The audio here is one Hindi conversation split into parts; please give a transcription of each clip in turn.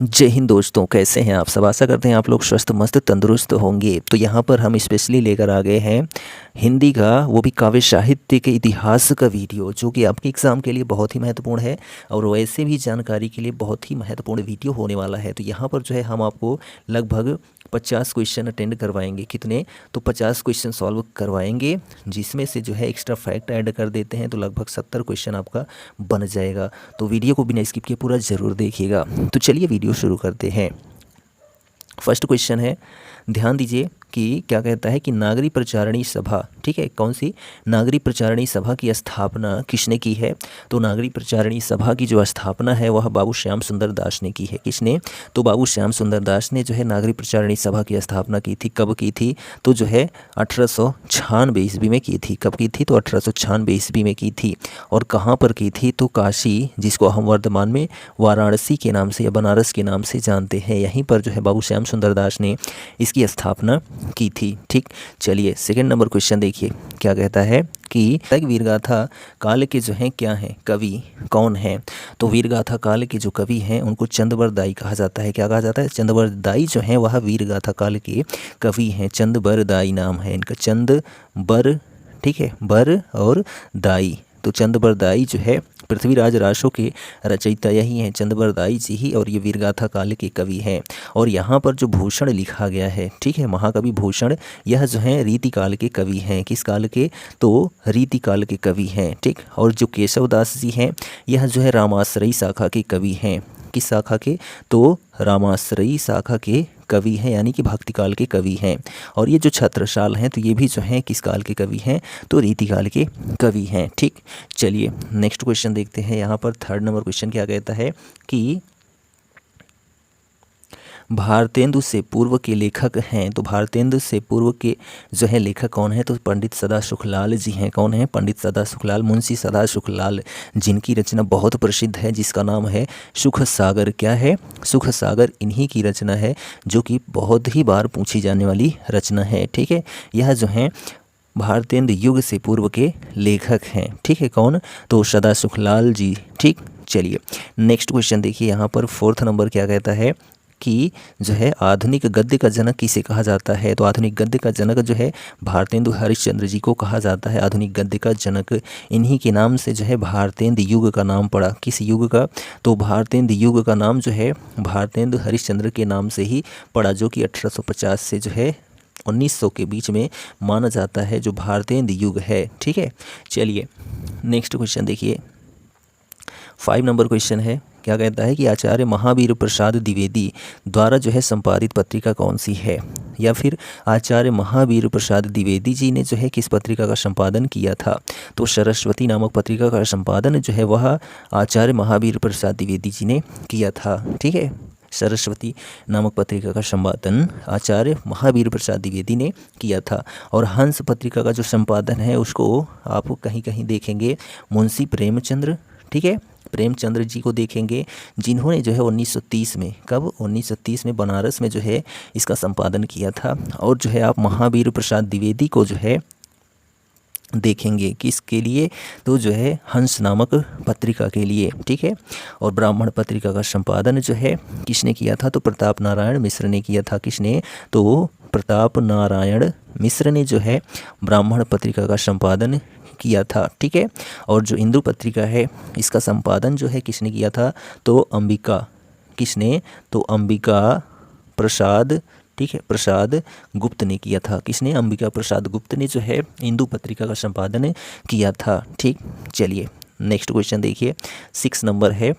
जय हिंद दोस्तों, कैसे हैं आप सब। आशा करते हैं आप लोग स्वस्थ मस्त तंदुरुस्त होंगे। तो यहाँ पर हम स्पेशली लेकर आ गए हैं हिंदी का, वो भी काव्य साहित्य के इतिहास का वीडियो, जो कि आपके एग्ज़ाम के लिए बहुत ही महत्वपूर्ण है और वैसे भी जानकारी के लिए बहुत ही महत्वपूर्ण वीडियो होने वाला है। तो यहाँ पर जो है हम आपको लगभग 50 क्वेश्चन अटेंड करवाएंगे। कितने? तो 50 क्वेश्चन सॉल्व करवाएंगे, जिसमें से जो है एक्स्ट्रा फैक्ट ऐड कर देते हैं तो लगभग 70 क्वेश्चन आपका बन जाएगा। तो वीडियो को बिना स्किप किए पूरा ज़रूर देखिएगा। तो चलिए वीडियो शुरू करते हैं। फर्स्ट क्वेश्चन है, ध्यान दीजिए कि क्या कहता है कि नागरी प्रचारणी सभा, ठीक है, कौन सी नागरी प्रचारणी सभा की स्थापना किसने की है? तो नागरी प्रचारणी सभा की जो स्थापना है वह बाबू श्याम सुंदर दास ने की है। किसने? तो बाबू श्याम सुंदर दास ने जो है नागरी प्रचारणी सभा की स्थापना की थी। कब की थी? तो जो है 1896 ईस्वी में की थी। कब की थी? तो 1896 ईस्वी में की थी। और कहाँ पर की थी? तो काशी, जिसको हम वर्तमान में वाराणसी के नाम से या बनारस के नाम से जानते हैं, यहीं पर जो है बाबू श्याम सुंदर दास ने इसकी स्थापना की थी। ठीक, चलिए सेकंड नंबर क्वेश्चन देखिए क्या कहता है कि वीरगाथा काल के जो हैं क्या हैं कवि, कौन हैं? तो वीरगाथा काल के जो कवि हैं उनको चंदबरदाई कहा जाता है। क्या कहा जाता है? चंदबरदाई जो हैं वह वीरगाथा काल के कवि हैं। चंदबरदाई नाम है इनका, चंदबर, ठीक है, बर और दाई। तो चंदबरदाई जो है पृथ्वीराज रासो के रचयिता यही हैं, चंदबरदाई जी ही, और ये वीरगाथा काल के कवि हैं। और यहाँ पर जो भूषण लिखा गया है, ठीक है, महाकवि भूषण, यह जो है रीति काल के कवि हैं। किस काल के? तो रीति काल के कवि हैं। ठीक, और जो केशवदास जी हैं यह जो है रामाश्रयी शाखा के कवि हैं। किस शाखा के? तो रामाश्रयी शाखा के कवि हैं, यानी कि भक्ति काल के कवि हैं। और ये जो छत्रसाल हैं तो ये भी जो हैं किस काल के कवि हैं? तो रीति काल के कवि हैं। ठीक, चलिए नेक्स्ट क्वेश्चन देखते हैं। यहाँ पर थर्ड नंबर क्वेश्चन क्या कहता है कि भारतेंदु से पूर्व के लेखक हैं। तो भारतेंदु से पूर्व के जो है लेखक कौन है? तो पंडित सदा सुखलाल जी हैं। कौन है? पंडित सदा सुखलाल, मुंशी सदा सुखलाल, जिनकी रचना बहुत प्रसिद्ध है, जिसका नाम है सुख सागर। क्या है? सुख सागर इन्हीं की रचना है, जो कि बहुत ही बार पूछी जाने वाली रचना है। ठीक है, यह जो है भारतेंदु युग से पूर्व के लेखक हैं। ठीक है, कौन? तो सदा सुखलाल जी। ठीक, चलिए नेक्स्ट क्वेश्चन देखिए। यहाँ पर फोर्थ नंबर क्या कहता है कि जो है आधुनिक गद्य का जनक किसे कहा जाता है? तो आधुनिक गद्य का जनक जो है भारतेंदु हरिश्चंद्र जी को कहा जाता है। आधुनिक गद्य का जनक, इन्हीं के नाम से जो है भारतेंदु युग का नाम पड़ा। किस युग का? तो भारतेंदु युग का नाम जो है भारतेंदु हरिश्चंद्र के नाम से ही पड़ा, जो कि 1850 से जो है 1900 के बीच में माना जाता है, जो भारतेंदु युग है। ठीक है, चलिए नेक्स्ट क्वेश्चन देखिए। 5 नंबर क्वेश्चन है, क्या कहता है कि आचार्य महावीर प्रसाद द्विवेदी द्वारा जो है संपादित पत्रिका कौन सी है? या फिर आचार्य महावीर प्रसाद द्विवेदी जी ने जो है किस पत्रिका का संपादन किया था? तो सरस्वती नामक पत्रिका का संपादन जो है वह आचार्य महावीर प्रसाद द्विवेदी जी ने किया था। ठीक है, सरस्वती नामक पत्रिका का संपादन आचार्य महावीर प्रसाद द्विवेदी ने किया था। और हंस पत्रिका का जो संपादन है उसको आप कहीं कहीं देखेंगे मुंशी प्रेमचंद्र, ठीक है, प्रेमचंद्र जी को देखेंगे, जिन्होंने जो है 1930 में, कब? 1930 में बनारस में जो है इसका संपादन किया था। और जो है आप महावीर प्रसाद द्विवेदी को जो है देखेंगे किसके लिए? तो जो है हंस नामक पत्रिका के लिए। ठीक है, और ब्राह्मण पत्रिका का संपादन जो है किसने किया था? तो प्रताप नारायण मिश्र ने किया था। किसने? तो प्रताप नारायण मिश्र ने जो है ब्राह्मण पत्रिका का संपादन किया था। ठीक है, और जो इंदु पत्रिका है इसका संपादन जो है किसने किया था? तो अंबिका, किसने? तो अंबिका प्रसाद, ठीक है, प्रसाद गुप्त ने किया था। किसने? अंबिका प्रसाद गुप्त ने जो है इंदु पत्रिका का संपादन किया था। ठीक, चलिए नेक्स्ट क्वेश्चन देखिए। 6 नंबर है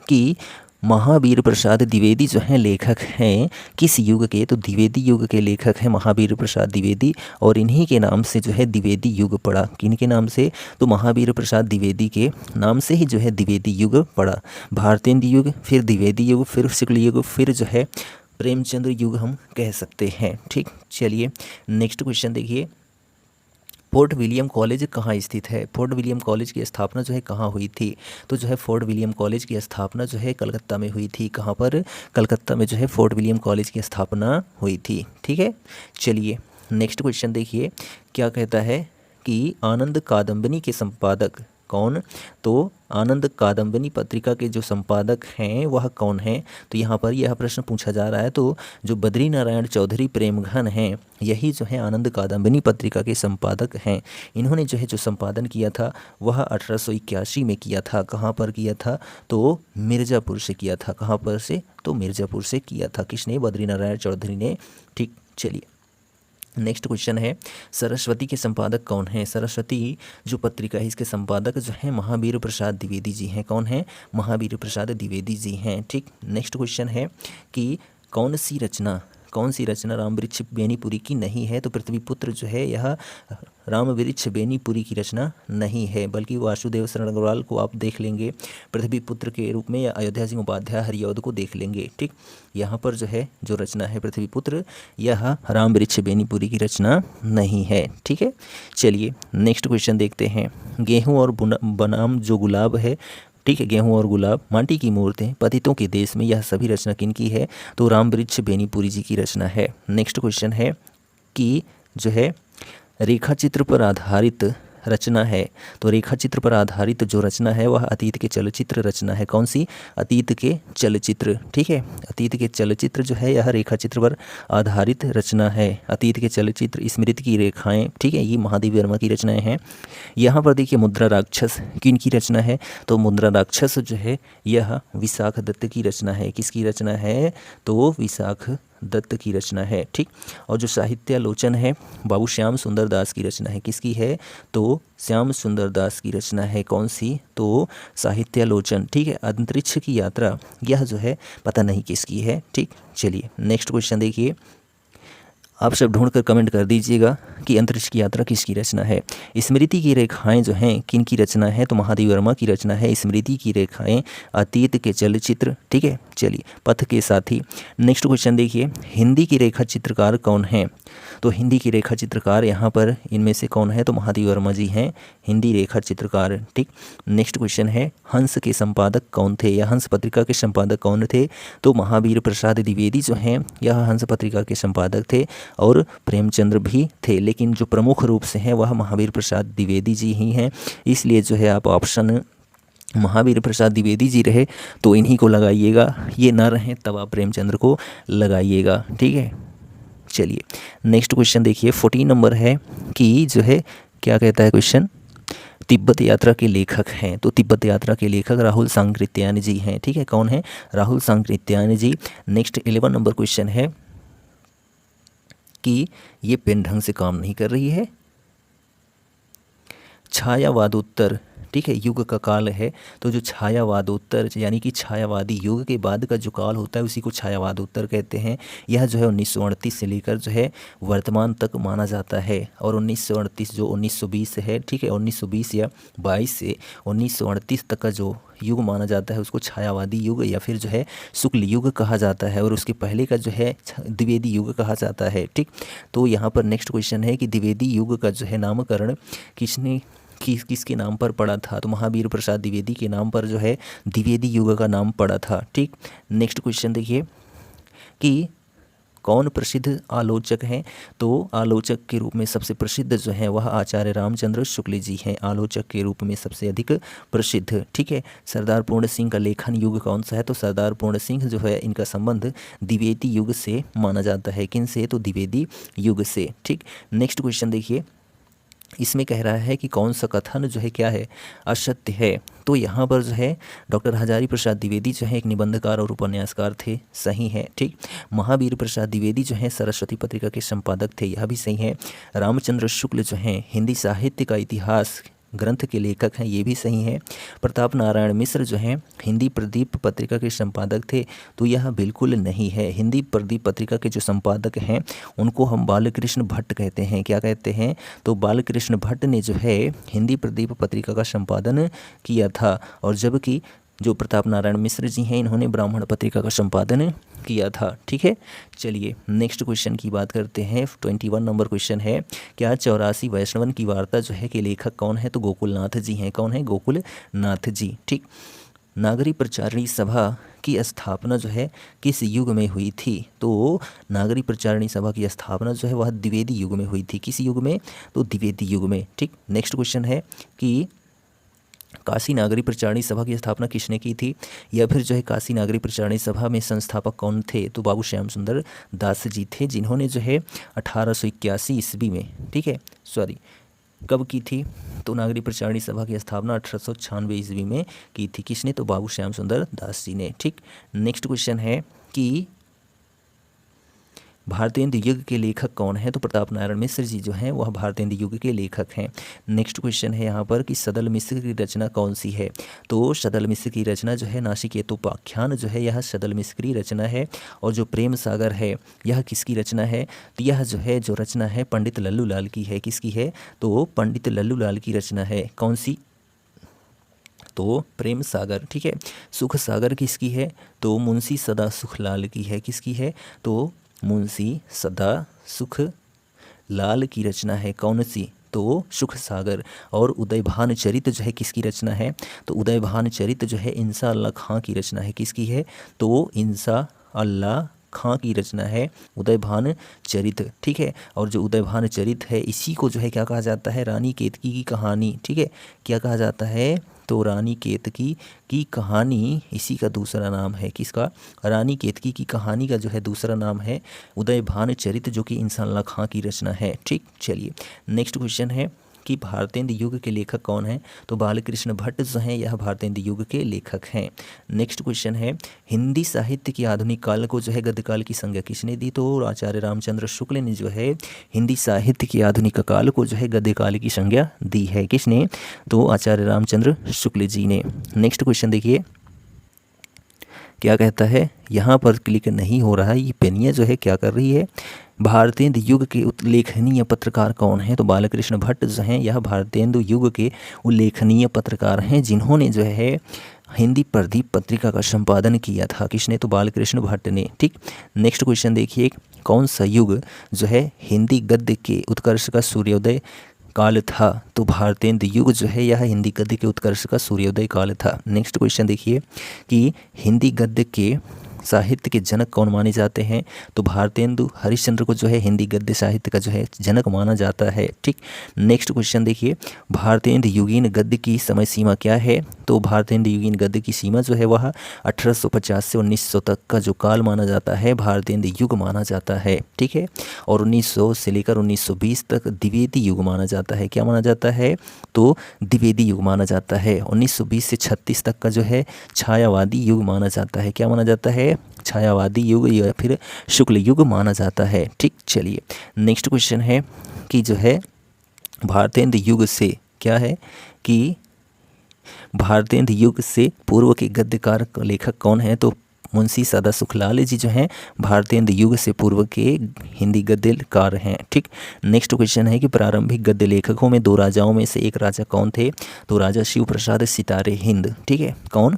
कि महावीर प्रसाद द्विवेदी जो हैं लेखक हैं किस युग के? तो द्विवेदी युग के लेखक हैं महावीर प्रसाद द्विवेदी, और इन्हीं के नाम से जो है द्विवेदी युग पड़ा। किनके नाम से? तो महावीर प्रसाद द्विवेदी के नाम से ही जो है द्विवेदी युग पड़ा। भारतेंदु युग, फिर द्विवेदी युग, फिर शुक्ल युग, फिर जो है प्रेमचंद्र युग हम कह सकते हैं। ठीक, चलिए नेक्स्ट क्वेश्चन देखिए। फोर्ट विलियम कॉलेज कहाँ स्थित है? फोर्ट विलियम कॉलेज की स्थापना जो है कहाँ हुई थी? तो जो है फोर्ट विलियम कॉलेज की स्थापना जो है कलकत्ता में हुई थी। कहाँ पर? कलकत्ता में जो है फोर्ट विलियम कॉलेज की स्थापना हुई थी। ठीक है, चलिए नेक्स्ट क्वेश्चन देखिए क्या कहता है कि आनंद कादम्बिनी के संपादक कौन? तो आनंद कादम्बिनी पत्रिका के जो संपादक हैं वह कौन है? तो यहाँ पर यह प्रश्न पूछा जा रहा है। तो जो बद्री नारायण चौधरी प्रेमघन हैं यही जो है आनंद कादम्बिनी पत्रिका के संपादक हैं। इन्होंने जो है जो संपादन किया था वह 1881 में किया था। कहाँ पर किया था? तो मिर्ज़ापुर से किया था। कहाँ पर से? तो मिर्ज़ापुर से किया था। किसने? बद्री नारायण चौधरी ने। ठीक, चलिए नेक्स्ट क्वेश्चन है, सरस्वती के संपादक कौन हैं? सरस्वती जो पत्रिका है इसके संपादक जो हैं महावीर प्रसाद द्विवेदी जी हैं। कौन है? महावीर प्रसाद द्विवेदी जी हैं। ठीक, नेक्स्ट क्वेश्चन है कि कौन सी रचना रामवृक्ष बेनीपुरी की नहीं है? तो पृथ्वीपुत्र जो है यह रामवृक्ष बेनीपुरी की रचना नहीं है, बल्कि वासुदेव शरण अग्रवाल को आप देख लेंगे पृथ्वीपुत्र के रूप में, या अयोध्या सिंह उपाध्याय हरिऔध को देख लेंगे। ठीक, यहाँ पर जो है जो रचना है पृथ्वीपुत्र यह रामवृक्ष बेनीपुरी की रचना नहीं है। ठीक है, चलिए नेक्स्ट क्वेश्चन देखते हैं। गेहूँ और बनाम जो गुलाब है, ठीक है, गेहूँ और गुलाब, माटी की मूर्तें, पतितों के देश में, यह सभी रचना किनकी है? तो रामवृक्ष बेनीपुरी जी की रचना है। नेक्स्ट क्वेश्चन है कि जो है रेखा चित्र पर आधारित रचना है। तो रेखा चित्र पर आधारित जो रचना है वह अतीत के चलचित्र रचना है। कौन सी? अतीत के चलचित्र। ठीक है, अतीत के चलचित्र जो है यह रेखा चित्र पर आधारित रचना है। अतीत के चलचित्र, स्मृति की रेखाएं, ठीक है, ये महादेव वर्मा की रचनाएं हैं। यहाँ पर देखिए मुद्रा राक्षस किन की रचना है? तो मुद्रा राक्षस जो है यह विशाख दत्त की रचना है। किसकी रचना है? तो विशाख दत्त की रचना है। ठीक, और जो साहित्यालोचन है बाबू श्याम सुंदर दास की रचना है। किसकी है? तो श्याम सुंदर दास की रचना है। कौन सी? तो साहित्यालोचन। ठीक है, अंतरिक्ष की यात्रा यह जो है पता नहीं किसकी है। ठीक, चलिए नेक्स्ट क्वेश्चन देखिए, आप सब ढूंढ कर कमेंट कर दीजिएगा कि अंतरिक्ष की यात्रा किसकी रचना है। स्मृति की रेखाएं जो हैं किन की रचना है? तो महादेव वर्मा की रचना है स्मृति की रेखाएं, अतीत के चलचित्र। ठीक है, चलिए पथ के साथी। नेक्स्ट क्वेश्चन देखिए, हिंदी की रेखा चित्रकार कौन हैं? तो हिंदी की रेखा चित्रकार यहाँ पर इनमें से कौन है? तो महादेव वर्मा जी हैं हिंदी रेखा चित्रकार। ठीक, नेक्स्ट क्वेश्चन है, हंस के संपादक कौन थे, या हंस पत्रिका के संपादक कौन थे? तो महावीर प्रसाद द्विवेदी जो हैं यह हंस पत्रिका के संपादक थे, और प्रेमचंद्र भी थे, लेकिन जो प्रमुख रूप से हैं वह महावीर प्रसाद द्विवेदी जी ही हैं। इसलिए जो है आप ऑप्शन महावीर प्रसाद द्विवेदी जी रहे तो इन्हीं को लगाइएगा, ये ना रहे तब आप प्रेमचंद्र को लगाइएगा। ठीक है, चलिए नेक्स्ट क्वेश्चन देखिए, 14 नंबर है कि जो है क्या कहता है क्वेश्चन, तिब्बत यात्रा के लेखक हैं। तो तिब्बत यात्रा के लेखक राहुल सांकृत्यायन जी हैं। ठीक है, कौन है? राहुल सांकृत्यायन जी। नेक्स्ट 11 नंबर क्वेश्चन है कि ये पेन ढंग से काम नहीं कर रही है। छायावादोत्तर, ठीक है, युग का काल है। तो जो छायावादोत्तर यानी कि छायावादी युग के बाद का जो काल होता है उसी को छायावादोत्तर कहते हैं। यह जो है 1938 से लेकर जो है वर्तमान तक माना जाता है। और 1938 जो 1920 है, ठीक है, 1920 या 22 से 1938 तक का जो युग माना जाता है उसको छायावादी युग या फिर जो है शुक्ल युग कहा जाता है। और उसके पहले का जो है द्विवेदी युग कहा जाता है। ठीक, तो यहाँ पर नेक्स्ट क्वेश्चन है कि द्विवेदी युग का जो है नामकरण किसके नाम पर पड़ा था? तो महावीर प्रसाद द्विवेदी के नाम पर जो है द्विवेदी युग का नाम पड़ा था। ठीक, नेक्स्ट क्वेश्चन देखिए कि कौन प्रसिद्ध आलोचक हैं? तो आलोचक के रूप में सबसे प्रसिद्ध जो है वह आचार्य रामचंद्र शुक्ल जी हैं, आलोचक के रूप में सबसे अधिक प्रसिद्ध। ठीक है, सरदार पूर्ण सिंह का लेखन युग कौन सा है? तो सरदार पूर्ण सिंह जो है इनका संबंध द्विवेदी युग से माना जाता है। किन से? तो द्विवेदी युग से। ठीक, नेक्स्ट क्वेश्चन देखिए, इसमें कह रहा है कि कौन सा कथन जो है क्या है? असत्य है। तो यहाँ पर जो है डॉक्टर हजारी प्रसाद द्विवेदी जो है एक निबंधकार और उपन्यासकार थे, सही है। ठीक, महावीर प्रसाद द्विवेदी जो है सरस्वती पत्रिका के संपादक थे, यह भी सही है। रामचंद्र शुक्ल जो हैं हिंदी साहित्य का इतिहास ग्रंथ के लेखक हैं, ये भी सही है। प्रताप नारायण मिश्र जो हैं हिंदी प्रदीप पत्रिका के संपादक थे, तो यह बिल्कुल नहीं है। हिंदी प्रदीप पत्रिका के जो संपादक हैं उनको हम बालकृष्ण भट्ट कहते हैं। क्या कहते हैं? तो बालकृष्ण भट्ट ने जो है हिंदी प्रदीप पत्रिका का संपादन किया था, और जबकि जो प्रताप नारायण मिश्र जी हैं इन्होंने ब्राह्मण पत्रिका का संपादन किया था। ठीक है, चलिए नेक्स्ट क्वेश्चन की बात करते हैं। 21 नंबर क्वेश्चन है, क्या 84 वैष्णवन की वार्ता जो है के लेखक कौन है? तो गोकुलनाथ जी हैं। कौन है? गोकुलनाथ जी। ठीक, नागरी प्रचारणी सभा की स्थापना जो है किस युग में हुई थी? तो नागरी प्रचारणी सभा की स्थापना जो है वह द्विवेदी युग में हुई थी। किस युग में? तो द्विवेदी युग में। ठीक, नेक्स्ट क्वेश्चन है कि काशी नागरी प्रचारणी सभा की स्थापना किसने की थी, या फिर जो है काशी नागरी प्रचारणी सभा में संस्थापक कौन थे, तो बाबू श्याम सुंदर दास जी थे, जिन्होंने जो है 1881 ईस्वी में, ठीक है, सॉरी कब की थी, तो नागरी प्रचारणी सभा की स्थापना 1896 ईस्वी में की थी। किसने, तो बाबू श्याम सुंदर दास जी ने। ठीक, नेक्स्ट क्वेश्चन है कि भारतेंदु युग के लेखक कौन है, तो प्रताप नारायण मिश्र जी जो हैं वह भारतेंदु युग के लेखक हैं। नेक्स्ट क्वेश्चन है यहाँ पर कि सदल मिश्र की रचना कौन सी है, तो सदल मिश्र की रचना जो है नासिकेतोपाख्यान जो है यह सदल मिश्र की रचना है। और जो प्रेम सागर है यह किसकी रचना है, तो यह जो है जो रचना है पंडित लल्लू लाल की है। किसकी है, तो पंडित लल्लू लाल की रचना है। कौन सी, तो प्रेम सागर। ठीक है, सुख सागर किसकी है, तो मुंशी सदा सुखलाल की है। किसकी है, तो मुंशी सदा सुख लाल की रचना है। कौन सी, तो सुख सागर। और उदयभान चरित जो है किसकी रचना है, तो उदयभान चरित जो है इंसा अल्लाह खां की रचना है। किसकी है, तो इंसा अल्लाह खां की रचना है उदयभान चरित। ठीक है, और जो उदयभान चरित है इसी को जो है क्या कहा जाता है, रानी केतकी की कहानी। ठीक है, क्या कहा जाता है, तो रानी केतकी की कहानी इसी का दूसरा नाम है। किसका, रानी केतकी की कहानी का जो है दूसरा नाम है उदयभान चरित, जो कि इंसान अल्लाह खां की रचना है। ठीक, चलिए नेक्स्ट क्वेश्चन है कि भारतेंदु युग के लेखक कौन हैं, तो बालकृष्ण भट्ट जो हैं यह भारतेंदु युग के लेखक हैं। नेक्स्ट क्वेश्चन है हिंदी साहित्य की आधुनिक काल को जो है गद्य काल की संज्ञा किसने दी, तो आचार्य रामचंद्र शुक्ल ने जो है हिंदी साहित्य की आधुनिक काल को जो है गद्य काल की संज्ञा दी है। किसने, तो आचार्य रामचंद्र शुक्ल जी ने। नेक्स्ट क्वेश्चन देखिए क्या कहता है, यहाँ पर क्लिक नहीं हो रहा है, ये पेनिया जो है क्या कर रही है। भारतेंदु युग के उल्लेखनीय पत्रकार कौन हैं, तो बालकृष्ण भट्ट जो हैं यह भारतेंदु युग के उल्लेखनीय पत्रकार हैं, जिन्होंने जो है हिंदी प्रदीप पत्रिका का संपादन किया था। किसने, तो बालकृष्ण भट्ट ने। ठीक, नेक्स्ट क्वेश्चन देखिए कौन सा युग जो है हिंदी गद्य के उत्कर्ष का सूर्योदय काल था, तो भारतेंदु युग जो है यह हिंदी गद्य के उत्कर्ष का सूर्योदय काल था। नेक्स्ट क्वेश्चन देखिए कि हिंदी गद्य के साहित्य के जनक कौन माने जाते हैं, तो भारतेंदु हरिश्चंद्र को जो है हिंदी गद्य साहित्य का जो है जनक माना जाता है। ठीक, नेक्स्ट क्वेश्चन देखिए भारतेंदु युगीन गद्य की समय सीमा क्या है, तो भारतेंदु युगीन गद्य की सीमा जो है वह 1850 से 1900 तक का जो काल माना जाता है भारतेंदु युग माना जाता है। ठीक है, और 1900 से लेकर 1920 तक द्विवेदी युग माना जाता है। क्या माना जाता है, तो द्विवेदी युग माना जाता है। 1920 से 36 तक का जो है छायावादी युग माना जाता है। क्या माना जाता है, छायावादी युग या फिर शुक्ल युग माना जाता है। ठीक, चलिए नेक्स्ट क्वेश्चन है कि जो है भारतेंदु युग से क्या है कि भारतेंदु युग से पूर्व के गद्यकार लेखक कौन है, तो मुंशी सदा सुखलाल जी जो हैं भारतेंदु युग से पूर्व के हिंदी गद्यकार हैं। ठीक, नेक्स्ट क्वेश्चन है कि प्रारंभिक गद्य लेखकों में दो राजाओं में से एक राजा कौन थे, तो राजा शिव प्रसाद सितारे हिंद। ठीक है, कौन,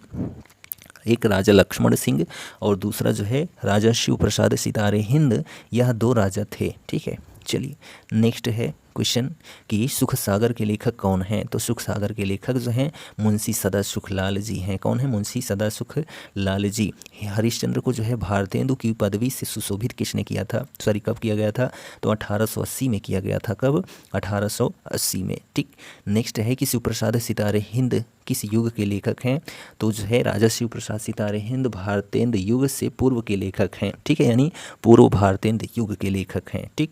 एक राजा लक्ष्मण सिंह और दूसरा जो है राजा शिव प्रसाद सितारे हिंद, यह दो राजा थे। ठीक है, चलिए नेक्स्ट है क्वेश्चन कि सुख सागर के लेखक कौन हैं, तो सुख सागर के लेखक जो हैं मुंशी सदा सुखलाल जी हैं। कौन है, मुंशी सदा सुखलाल जी। हरिश्चंद्र को जो है भारतेंदु की पदवी से सुशोभित किसने किया था, सॉरी कब किया गया था, तो 1880 में किया गया था। कब, 1880 में। ठीक, नेक्स्ट है कि शिव प्रसाद सितारे हिंद किस युग के लेखक हैं, तो जो है राजा शिव प्रसाद सितारे हिंद भारतेंदु युग से पूर्व के लेखक हैं। ठीक है, यानी पूर्व भारतेंदु युग के लेखक हैं। ठीक,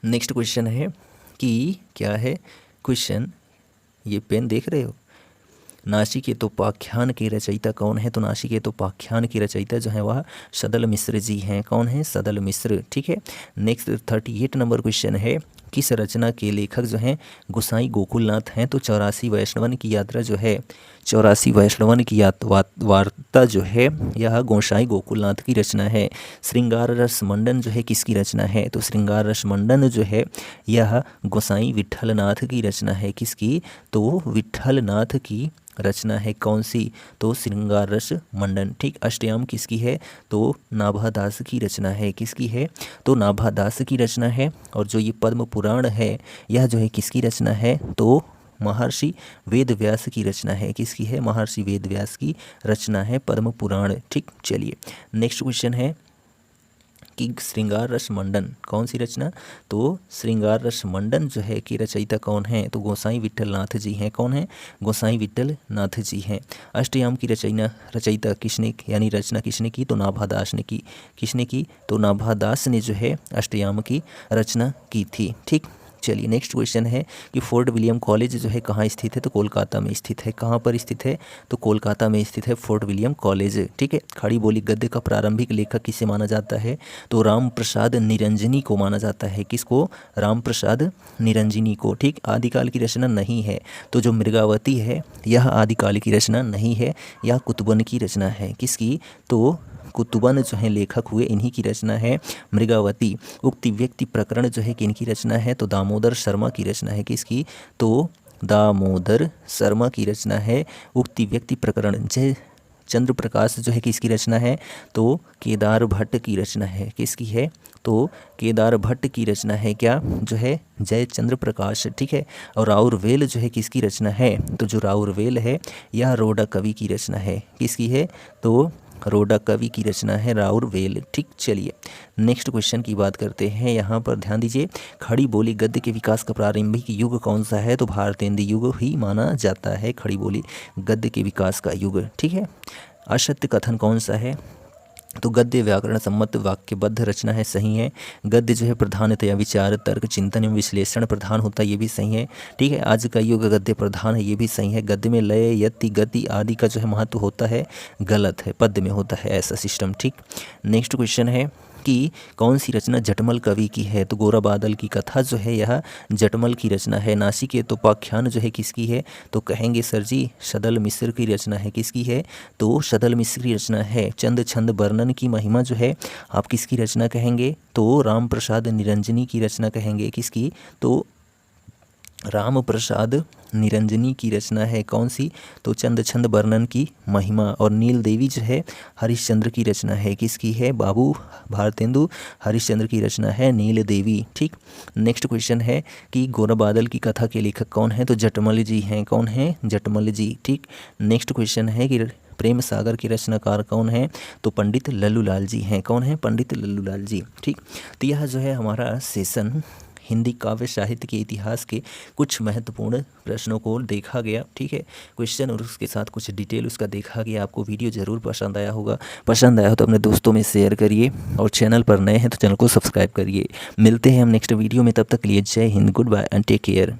नेक्स्ट क्वेश्चन है कि क्या है क्वेश्चन, ये पेन देख रहे हो, नासिकेतोपाख्यान के रचयिता कौन है, तो नासिकेतोपाख्यान की रचयिता जो है वह सदल मिश्र जी हैं। कौन है, सदल मिश्र। ठीक है, नेक्स्ट 38 नंबर क्वेश्चन है किस रचना के लेखक जो हैं गोसाई गोकुलनाथ हैं, तो 84 वैष्णवन की यात्रा जो है 84 वैष्णवन की वार्ता जो है यह गोसाई गोकुलनाथ की रचना है। श्रृंगार रस मंडन जो है किसकी रचना है, तो श्रृंगार रस मंडन जो है यह गोसाई विट्ठलनाथ की रचना है। किसकी, तो विट्ठलनाथ की रचना है। कौन सी, तो श्रृंगार रस मंडन। ठीक, अष्टयाम किसकी है, तो नाभादास की रचना है। किसकी है, तो नाभादास की रचना है। और जो ये पद्म पुराण है यह जो है किसकी रचना है, तो महर्षि वेद व्यास की रचना है। किसकी है, महर्षि वेद व्यास की रचना है पद्म पुराण। ठीक, चलिए नेक्स्ट क्वेश्चन है कि श्रृंगार रस मंडन कौन सी रचना, तो श्रृंगार रस मंडन जो है कि रचयिता कौन है, तो गोसाई विट्ठल नाथ जी हैं। कौन है, गोसाई विट्ठल नाथ जी हैं। अष्टयाम की रचयिता किसने यानी रचना किसने की, तो नाभादास ने की। किसने की, तो नाभादास ने जो है अष्टयाम की रचना की थी। ठीक, चलिए नेक्स्ट क्वेश्चन है कि फोर्ट विलियम कॉलेज जो है कहाँ स्थित है, तो कोलकाता में स्थित है। कहाँ पर स्थित है, तो कोलकाता में स्थित है फोर्ट विलियम कॉलेज। ठीक है, खड़ी बोली गद्य का प्रारंभिक लेखक किसे माना जाता है, तो राम प्रसाद निरंजनी को माना जाता है। किसको, राम प्रसाद निरंजनी को। ठीक, आदिकाल की रचना नहीं है, तो जो मृगावती है यह आदिकाल की रचना नहीं है, यह कुतुबन की रचना है। किसकी, तो कुतुबन जो है लेखक हुए, इन्हीं की रचना है मृगावती। उक्ति व्यक्ति प्रकरण जो है किनकी रचना है, तो दामोदर शर्मा की रचना है। किसकी, तो दामोदर शर्मा की रचना है उक्ति व्यक्ति प्रकरण। जय चंद्र प्रकाश जो है किसकी रचना है, तो केदार भट्ट की रचना है। किसकी है, तो केदार भट्ट की रचना है क्या, जो है जय चंद्र प्रकाश। ठीक है, और राउरवेल जो है किसकी रचना है, तो जो राउरवेल है यह रोडा कवि की रचना है। किसकी है, तो रोडा कवि की रचना है राउरवेल। ठीक, चलिए नेक्स्ट क्वेश्चन की बात करते हैं। यहाँ पर ध्यान दीजिए, खड़ी बोली गद्य के विकास का प्रारंभिक युग कौन सा है, तो भारतेंदु युग ही माना जाता है खड़ी बोली गद्य के विकास का युग। ठीक है, असत्य कथन कौन सा है, तो गद्य व्याकरण सम्मत वाक्यबद्ध रचना है, सही है। गद्य जो है प्रधानतया विचार तर्क चिंतन एवं विश्लेषण प्रधान होता है, ये भी सही है। ठीक है, आज का युग गद्य प्रधान है, ये भी सही है। गद्य में लय यति गति आदि का जो है महत्व होता है, गलत है, पद्य में होता है ऐसा सिस्टम। ठीक, नेक्स्ट क्वेश्चन है कि कौन सी रचना जटमल कवि की है, तो गोरा बादल की कथा जो है यह जटमल की रचना है। नासिकेतोपाख्यान जो है किसकी है, तो कहेंगे सर जी सदल मिश्र की रचना है। किसकी है, तो सदल मिश्र की रचना है। चंद छंद वर्णन की महिमा जो है आप किसकी रचना कहेंगे, तो राम प्रसाद निरंजनी की रचना कहेंगे। किसकी, तो राम प्रसाद निरंजनी की रचना है। कौन सी, तो चंद छंद वर्णन की महिमा। और नील देवी जो है हरिश्चंद्र की रचना है। किसकी है, बाबू भारतेंदु हरिश्चंद्र की रचना है नील देवी। ठीक, नेक्स्ट क्वेश्चन है कि गोरा बादल की कथा के लेखक कौन है, तो जटमल जी हैं। कौन है, जटमल जी। ठीक, नेक्स्ट क्वेश्चन है कि प्रेम सागर के रचनाकार कौन है, तो पंडित लल्लूलाल जी हैं। कौन है, पंडित लल्लूलाल जी। ठीक, तो यह जो है हमारा सेशन हिंदी काव्य साहित्य के इतिहास के कुछ महत्वपूर्ण प्रश्नों को देखा गया। ठीक है, क्वेश्चन और उसके साथ कुछ डिटेल उसका देखा गया। आपको वीडियो ज़रूर पसंद आया होगा, पसंद आया हो तो अपने दोस्तों में शेयर करिए, और चैनल पर नए हैं तो चैनल को सब्सक्राइब करिए। मिलते हैं हम नेक्स्ट वीडियो में, तब तक के लिए जय हिंद, goodbye and take care.